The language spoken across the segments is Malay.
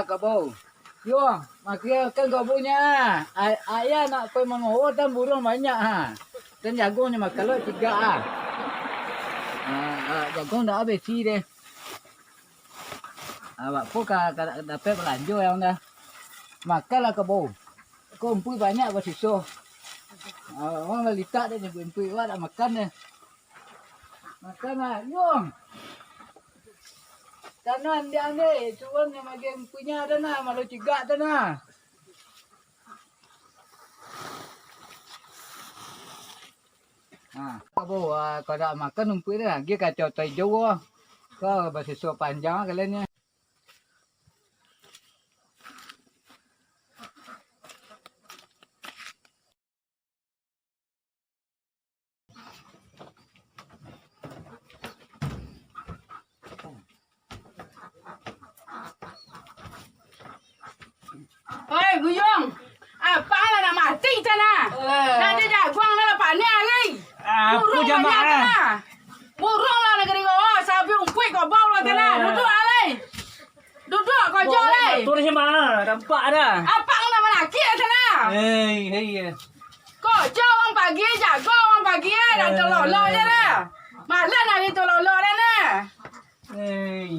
kebo. Yo, makia kan kebonya. Ayah nak pergi mengowo dan burung banyak ha. Dan jagungnya makan 3 ah. Jagung dah habis sih deh. Awak pun dapat belanja yang dah. Makanlah kebo. Kumpul banyak bersisuh. Orang lalita dia kumpul awak dah makan deh. Makanlah, yo. Kanan dia ni, suruh yang bagian punya dah nah, malu cigak dah nah. Kabo, kalau dah makan umpui dah, dia kacau tai jauh. Kau bersisuh panjang kalian ni. Oi, Guyong. Apa lah nak mati sana? Nak dia jaguang lah panik lagi. Aku jamaah. Burung lah negeri kau. Sabi umpui kau bau lah sana. Duduk alai. Duduk kau jauh alai. Tu ni mana? Nampak dah. Apa nak menaki sana? Hei. Kau jauh orang pagi, jago orang pagi dah tolol je lah. Malah nak ditolol dah ni.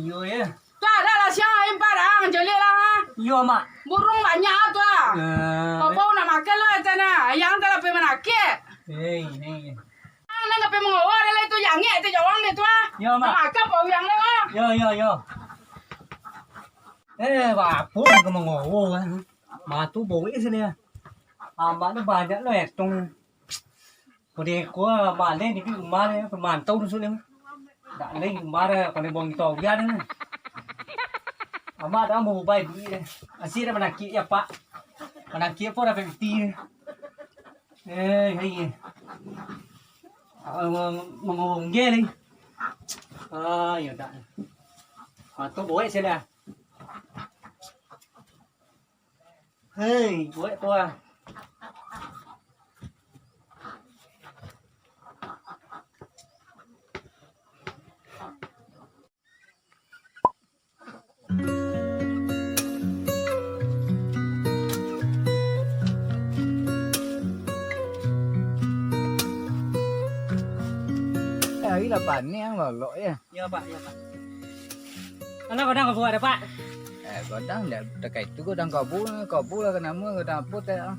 Yo ya. Tak ada lah siang imparang jeli lah. Yo mak. Burung banyak tu ah. Kau bau nak makan lah sana. Yang tak pergi menaki. Hei. Nang ka pe mo wa le tu yang nge te jawang le tu ah. Yo mak. Ma ka po yang le wa. Yo. Apa kau mengowo kan? Matu bau ini sini. Mak tu banyak loh tung. Kode ko balik ni umar ya, pemantau tu sulit. Tak lagi umar kalau bong tau dia ni. Amat dah mau baik ni. Asyik dah menaki ya pak. Menaki apa dah pekti. Hei. Mengawang ge ni. Ya dah. Tu boleh sila. Hei, boleh tu ah. Ini lah panik yang lolok ya. Ya pak. Anak kau dah kau buat ada pak? Kadang dah terkait tu kadang kabul lah kenapa kadang apa tak.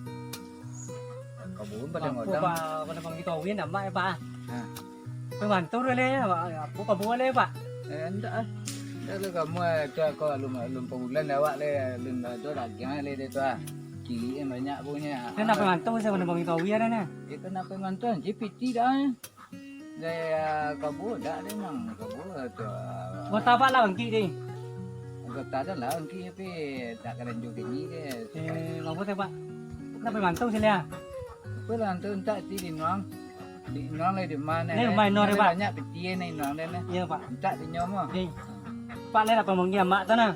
Kabul pada ngodang. Pada bang kita win nama ya pak. Pemantau dah le, apa kau buat le pak? Endak ah. Dah kamu tu kau alum bulan awak le, alum tu lagi le dia tu ah. Ciri yang banyak punya. Kenapa pemantau saya pada bang kita win dah ni? Kenapa pemantau? GPT dah. Saya kabul dah memang kabul tu. Kau tak apa lah bang ni. Kata dah lah angki tapi tak kena juga ni ke. Apa tu pak? Kenapa pemantau sila? Apa lah tu tak di nuang. Di nuang le di mana? Ni main nuang pak. Banyak peti ni nuang ni. Ya pak. Tak di nyom ah. Pak le apa mungkin mak tu na?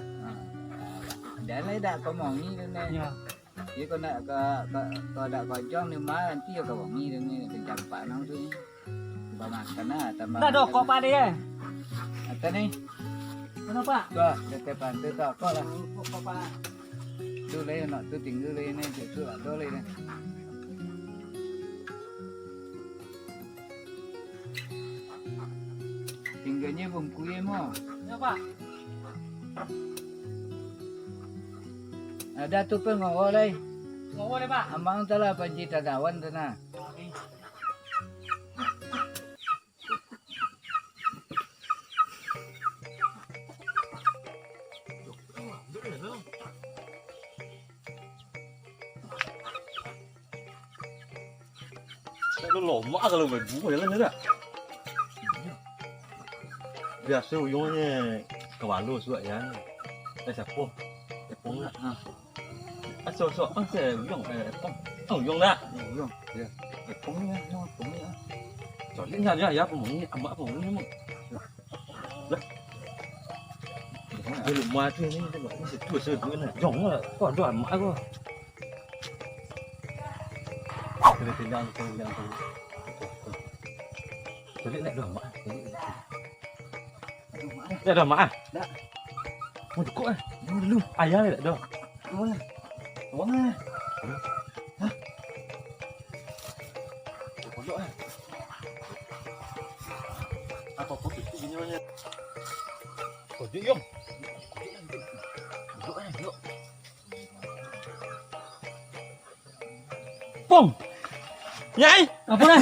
Dah le dah kau mau ni ni. Ya. Dia kau nak kau dah kau jong ni mah nanti kau mau ni ni dijampak nang tu. Makan lah tambah. Dah dok kau pak dia. Apa ni? Kenapa? Tuh, dekat pantai tu kau lah. Kau pak. Tu le nak tu tinggal le ni tu ada le ni. Tinggalnya bungkui mo. Ya pak. Ada tu pun ngawal le. Ngawal le pak. Amang telah panji tadawan tu na. Nó lổ mã cái lồng phải bú phải lên nữa đấy. Việc sử dụng như các bạn đồ sưởi nhá. Đây sẽ phô. Để phô nữa. Sửa ăn sẽ dùng không dùng ra. Dùng. Để phô nữa, phô nữa. Cho lên ra nhá, phô mỏng ăn mã phô nữa mà. Đấy. Đây là mai thế này, nó sẽ tuổi sửa nữa này, giống là quả đoạn mã cơ. Đây thì đang tôi lấy lại đường mã. Đây là mã. Đã. Một cỗ. Dulu. Ayah tak dah. Mana? Mana? Hah? Pojok eh. Apa pojok tu bunyinya? Pojok yong. Pojok eh, pojok. Pong. Nhảy. Apa dah?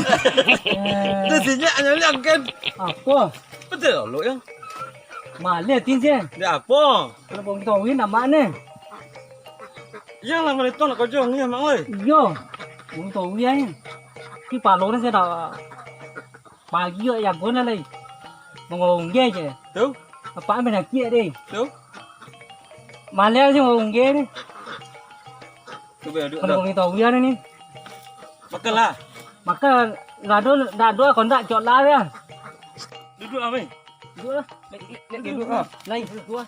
Dia sinyak nyolong kan. Apa? Betul lo yang. Malah tin je. Dia apa? Kalau bong tahu nak mana? Yang lah mana tu nak kau jong ni mak oi. Yo. Bong tahu ya. Cái bà lô nó sẽ là bà kia nhà của nó đây mà ngồi ghê chứ Đúng. bà bên này kia đi Đúng. mà leo chứ ngồi ghê đi Tôi về được còn được. ngồi tàu kia đây đi Bắt cần là. mà cái là đôi còn lại chọn lá đấy à Duduk lah weh. đua Lên duduk lah. này đua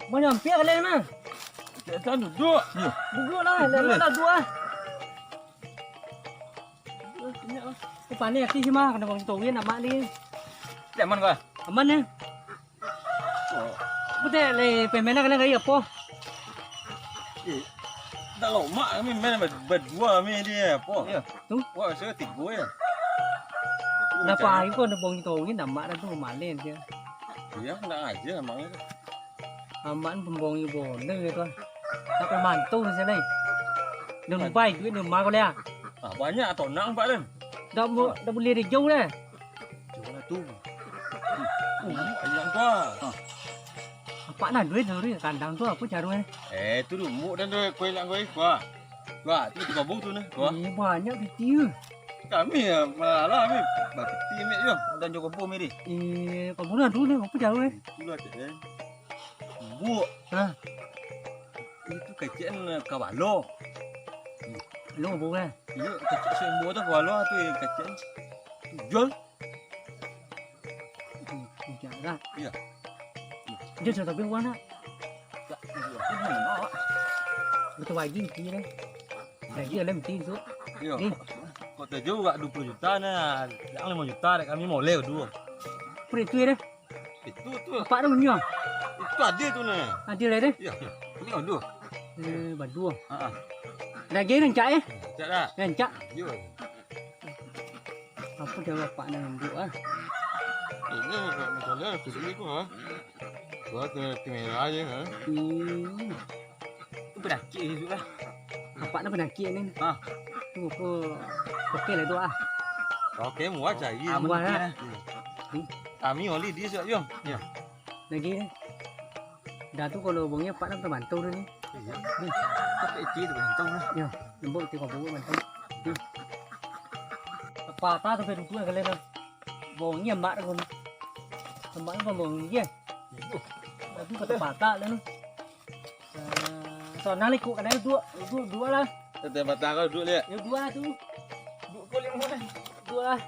mau nhầm phía lên mà Jangan duduk. Ni. đua đó lên là đua cái bà này khi mà còn tàu kia làm bạn đi Để mana kau? aman ya betul le pemain kena gaya apa Dah lama kami main berdua kami dia. Apa? Ya. tu Wah, saya tiga ya. là phải con được bông tàu cái nằm mạ nó không mạ lên chứ Ya, nak aja memang itu. mãn bông như bồ nơi thôi ta phải màn tu thế này đừng bay cứ đừng má có lẽ Ah, banyak atau nak Pak Dan? đâu boleh đi jauh đấy Jangan tu. Ayam kau. bạn là đuôi rồi cản đằng tôi cứ chả đuôi Tu dulu mu dan tu kau hilang kau. Wah. Wah, tu tiga bung tu ni. Wah. banyak kecil Kami malah kami bakti mi yo dan juga bom ni. còn muốn là đuôi nữa không chả đuôi Itulah dia. Bu. à Itu kecil kawalo. lỗ bố này Iya, kecil semua tu kawalo tu kecil. Jual. không chả ra Iya. giờ chờ tao biết quán á tôi vài gì kia đấy này kia lên một tí xuống Iya. Đi. Kau tahu juga 20 juta nah. Yang 5 juta dek kami mau leo dua. có để tươi đấy Itu bạn đâu nhiều itu ada tu nah. à chưa lấy đấy Iya. Ini ada. bản đua Ha. này ghế đằng chạy Tak dah. đằng chạy Yo. apa coba pak nan dua Ini macam mana video tu ha? Buat kamera aja ha. itu pendaki juga apa nak pendaki ni Ah. tu apa oke lah doa Okey, muat cari. Muat lah. Kami oli di siap yo. Ya. lagi ni dah tu kalau bongnya pak nak terbantu dah ni Iya. Ni, tak isi tu bentang lah. ya lembut tengok bongnya bantu apa ta tu perlu tu kan lah bongnya mak dah kon mak kon bongnya tapi kata patah lah ni so nang ikut kan dua lah Tetap batang kau duduk lihat. ya dua tu Duduk kau lihat mana? dua lah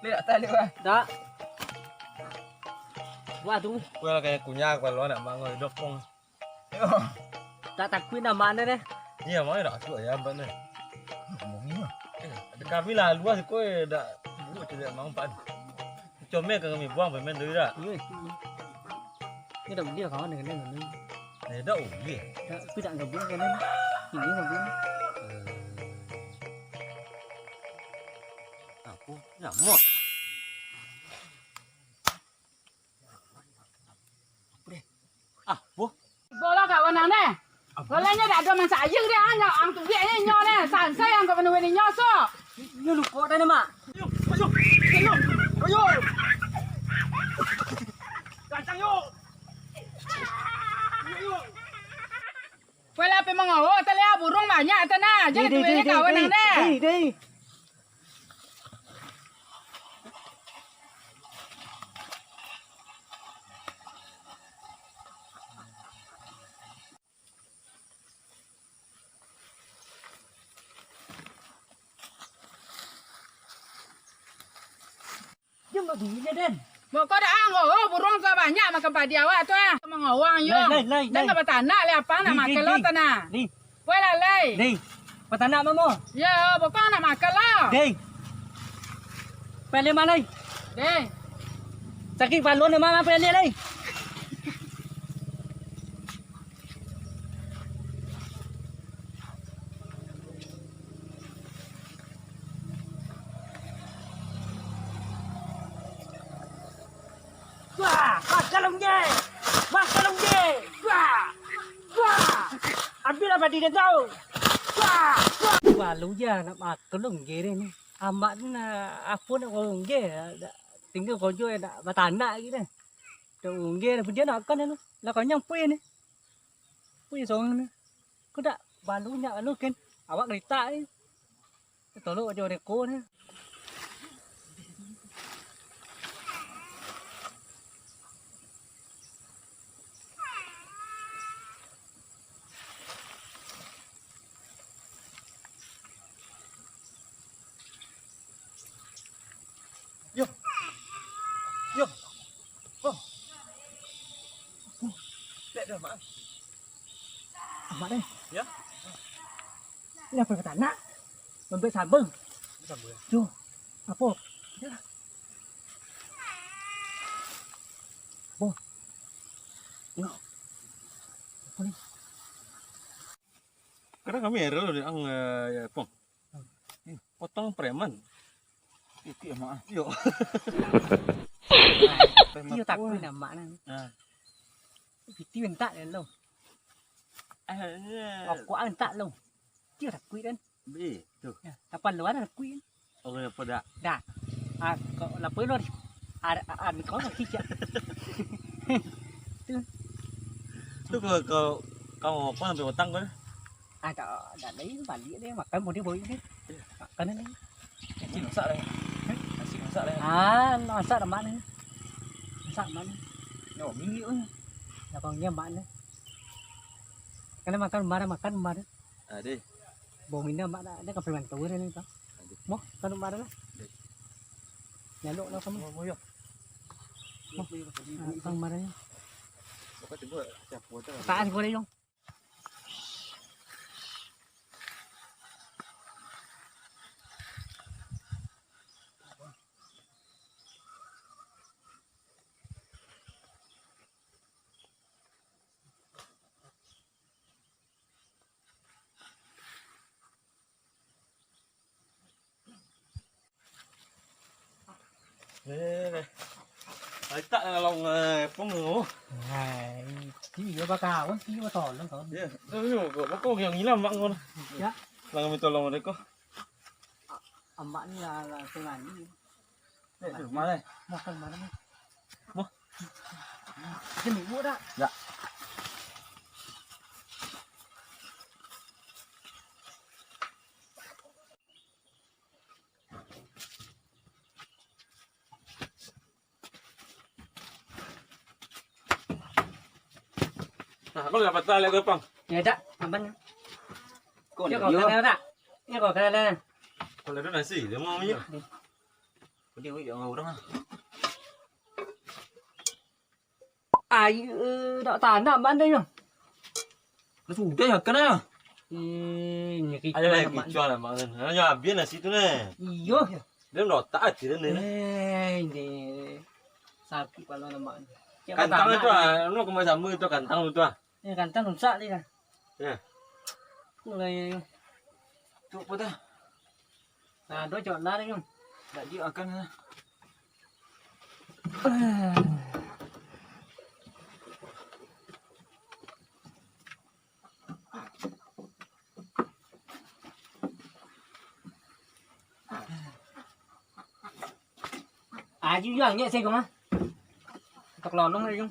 Lihat tak lihat. dah dua tu Kau lah kayak kunyah kalau nak mango hidup pun. tak takut nama anda deh Iya, mau dah tu ya benar. Ngomongnya. Ada kami lah luas kau dah duduk tidak mau pan. Comel kami buang pemain tu dah. cái đồng địa khó này cái này là Eh dah uli. cứ đặng gặp cái này chỉ nghĩ là bún Apa? Nyamuk. Ah, bu. Bola kawan nang deh. Bola nya dah ada masa aja dia ang tu dia nya nyo deh. Sansai ang kawan ni nyo so. như lục có đây này mà Bola pe mengawo telia burung banyak tanah. Jadi tu dia kawan nang deh. đi nhưng mà bị lên đây Mau kau dah ang burung kau banyak makan padi awak tu ah. Mengawang yo. Lei. Dan kau tanah le apa nak makan lo tanah. đi Bola lei. đi và ta nạm mà Ya, pokok nak makan lo. đi phải lên mà đây Deh. sakit balon mà phải lên đây Makan longge. Makan longge. Wah. Wah. Ambil apa dia tahu. Wah. Wah longge nak makan longge ni. Amat na apa nak longge. Tinggal kau jual nak bertanah gitu. Longge dia nak makan ni. Lah kau nyang pui ni. Pui song ni. Kau dak balunya lu kan. Awak cerita ni. Tolong aja reko ni. Yo. Yo. Oh. Lihat dah mak. Mak ni. Ya. Ini apa kata nak? Membeli sabun. Sabun. Tu. Apa? Ya. Apa? Yo. Apa ni? Kadang kami error di ang pong. Potong preman. Itu mak. Yo. Dia tak kuih nama ni. Ah. Video entak dia lo. Ngọc quả entak lo. Dia tak kuih kan? Bi, tu. Kapan luar tak kuih? Orang apa dak? Dah. Ah, kau lapor lo. Ah, kau nak kicap. Tu kau apa ambil utang kau? À đã đấy bản địa đấy mà cái một cái bối đấy cái này Nasi masak dah. Nasi masak dah. à nó sợ là bạn đấy sợ bạn Nó miếng nữa. là còn nghe bạn đấy cái này makan mà đấy Ah, deh. bố mình đâu bạn đã gặp phải bản tối đây này không móc con mà đó nhà lộ đâu không Mau yo. không mà đấy Kau cuba siap buat dah. tạ thì qua đây không Đây. Ai tak long pong ngô. này chỉ có ba cào á chỉ có tỏi lắm thôi Ya, tu kau yang hilang mak kau. Ya. Lang kami tolong mereka. bạn là tôi làm gì Được mà đây. một phần mà nó Mua. cái mình mua đó Dạ. Nah, kau dapat tali kau pang. ya dak aman Con Chứ để còn vô. cái này đó. Chứ còn cái này. Kau ada nasi, dia mau minyak. Có điều gì ngầu đó. Ai đạo tàn nào bạn đây nhỉ? Nó phủ đây hả cái này. Nhiều cái Ada lagi jual lah mak. Nah, ya biar nasi tu ni. Iyo. Dia dah tak ada ni. Ini sakit kalau nama. Kantang tu ah, nu kau macam mu tu kantang tu ah. Ini kantang rusak ni kan. Ya. Mulai Tụ apa dah? nah đối chọn lá đấy không? Đại địa akan ha. À chứ giang nhẹ xe không á? Tọc lòn luôn đây không?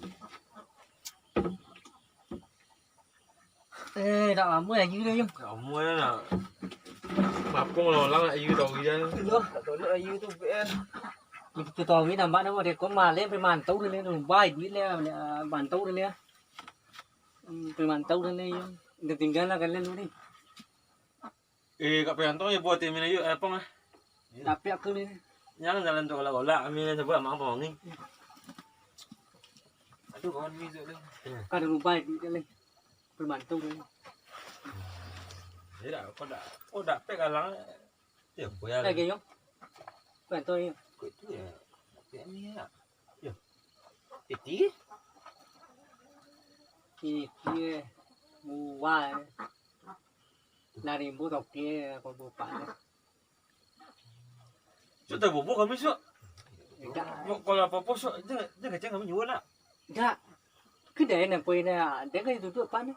Ê, đạo mua này như đây không? Kau mua lah. Mapung lo lang nak you tahu dia. Tôi lỡ yêu tôi về. Từ tò nghĩ là bạn đâu mà để có mà lên phải màn tấu lên rồi vai biết lên màn tấu lên phải màn tấu lên được tìm ra là cái lên luôn đi Kat Prianto je buat tim ni apa mah? đạp bẹo cơ lên Jangan jalan tu kalau golak kami ni sebab mak apa ni. Aduh con mi rượu đây. cả đường vai biết lên phải màn tấu lên Dia dah kau dah pek alang. Ya, boleh đây kìa không phải tôi Quậy tu ya. Cái ni à. Yo. Tí. thì kia mù vai là đi mua độc kia còn bộ bạn Chúng ta bubuk kami sok. đã Kalau apa-apa sok jangan kami jual nak. Dah. Kedai nak pergi nak, dia kan duduk pan ni.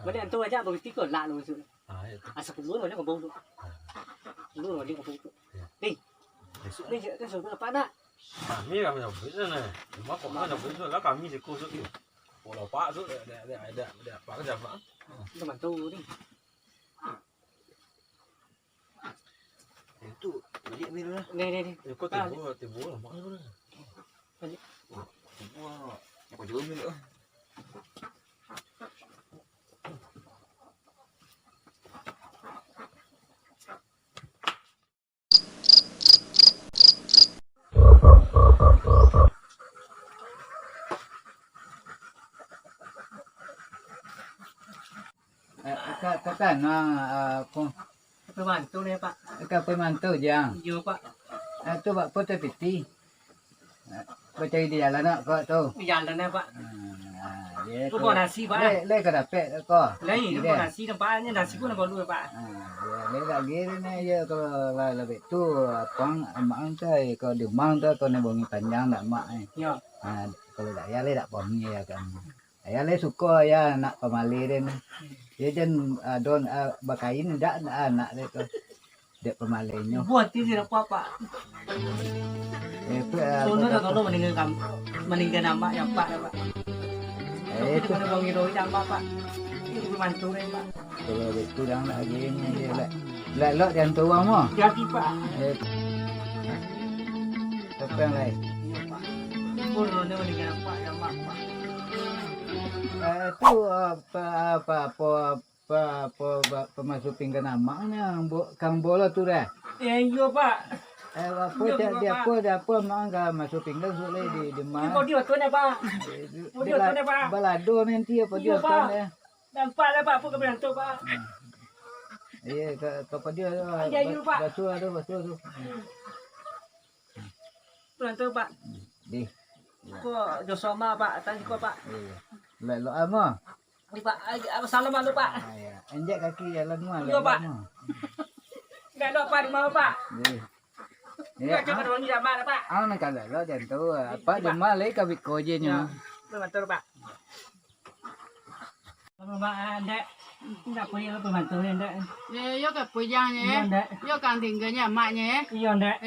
Balik antu aja bagi tikar lah lu maksud. Itu. Asal kubur mana kau bau tu. Lu ni kau bau tu. Ni. Ni je suruh apa nak? Kami kami nak beli sana. Cuma kau nak beli sana, kami sekolah tu. Kalau pak tu, ada pak kerja pak. Kita bantu ni. Itu, beli ni lah. Ni. Kau tibu lah, mak ni. Tibu lah. Kau jual ni lah. Kan kau Kita bantu ni pak. pemantu jang. Yo pak. Tu pak foto piti. Kau cari di jalan nak kau tu. Jalan ni pak. Dia Tu buat nasi pak. le kau dapat kau. Lain tu buat nasi tempatnya nasi pun nak dulu pak. Le tak gini ni ya kalau lebih tu pang mak tu kau di mang tu kau ni bongi panjang tak mak ni. Yo. Kalau tak ya le tak bongi ya kan. Ya le suka ya nak pemali dia ni. Dia jen don bakain dak anak dia tu. Dia pemalinya. Buat ti apa pak. Sono dah kalau meninggal nama yang pak pak. Itu mana bang hero yang pak. Itu bantu ni pak. Kalau itu dah lagi ni dia le lo dia tua mo. Jadi pak. Apa yang lain? Pun ni meninggal nama yang pak. Tu apa pemasuk pinggan namanya kang bola tu dah. Yo pak. Apa mak enggak masuk pinggan sulit di mana. Kau dia tu ni pak. Dia tu ni pak. Balado nanti apa dia tu ni. Nampak lah pak, apa kebenaran tu pak. Iya, apa dia. Ya, you, Pak. Betul tu. Kebenaran tu pak. Di. Kau Josoma pak, tanya kau pak. Iya. Lo ama. Ni pak, apa salam malu pak. Ya, injek kaki jalan mah. Iya, Pak. Enggak ada apa di mau pak. Ya, Enggak cuma orang ni sama pak. nak kalau lo jangan tahu apa dia malah kabit koje nya. Kebenaran tu pak. Kalau pak anda tidak punya pembantu anda. Yo ke puyang Anda. yo kang tinggalnya maknya. Iya anda.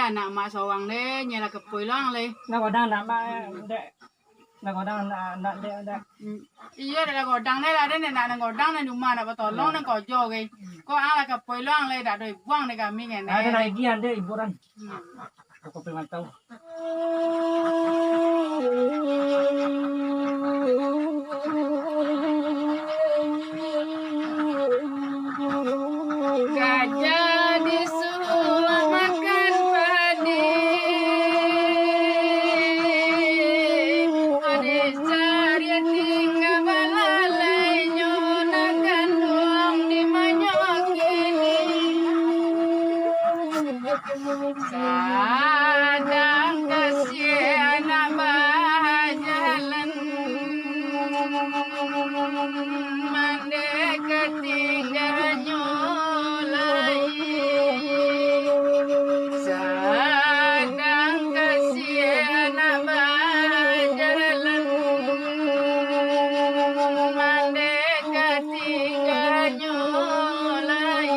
Anak mak sawang le, nyala ke pulang le. Nak kau dah nak anda. Nak kau dah nak anda. Iya dah godang le lah, dah nak godang le rumah dah tolong nak kau jo ke. Kau ala ke pulang le dah doi buang le kami kan. Ada lagi anda hiburan. Aku pembantu. Gajah disuruh makan padi, ada cari tinggal balalai nyonakan doang di manyok ini. Sadang kasih anak bahajalan mandek ketinggalan nyolai. Sadang kasih anak bahajalan mandek ketinggalan nyolai.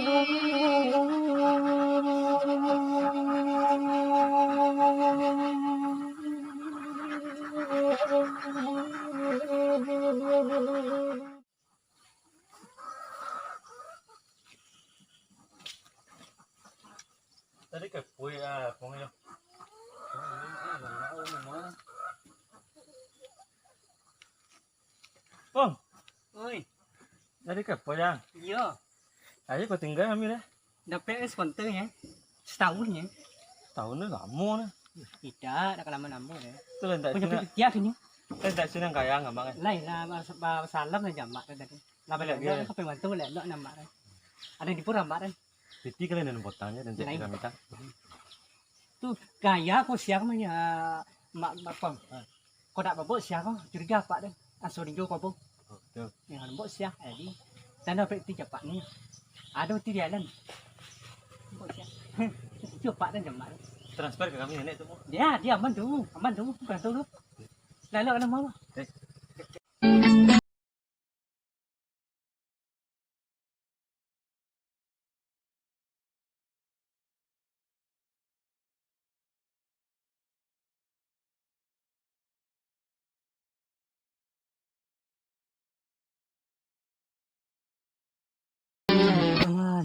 Tadi ke puy phong yo. Phong, Oi, tadi ke puy yang. iya. Ayo kau tinggal kami dah. Dapat sponsor ya. Setahun ya. Tahun ni lama ni. Tidak, dah lama-lama ya. Tu lah tak Punya sini. tiap ini. Tak sini kaya ngam bang. Lain lah salam lah jamak tadi. Lah balik dia kau pembantu lah lo nama kan. Ada di pura kan. Piti kalian dan botanya dan jadi kami tak. Tu gaya kau siap punya mak pom. Kau tak bawa siap kau curiga apa deh. Asal dia kau pun. Betul. Yang bawa siap jadi. Dan dapat ti cepat ni. Ada ti jalan. Bawa siap. Cepat dan jamak. Transfer ke kami nenek tu. Dia aman tu, bukan tu. Lại lợi lắm không?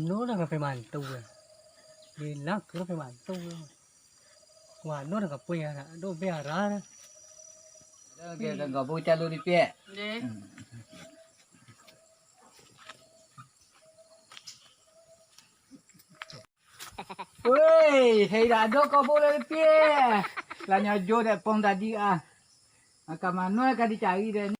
Nó là phải bàn tu rồi. Đi lắc nó phải bàn tu. Quả nó là gặp quê à, đôi bé ra đó. Dia dah gak bocah lu di pihak. Deh. Woi, hei dah ada kau boleh di pihak. Lah nyajo dah pom tadi ah. Maka mana kan dicari dah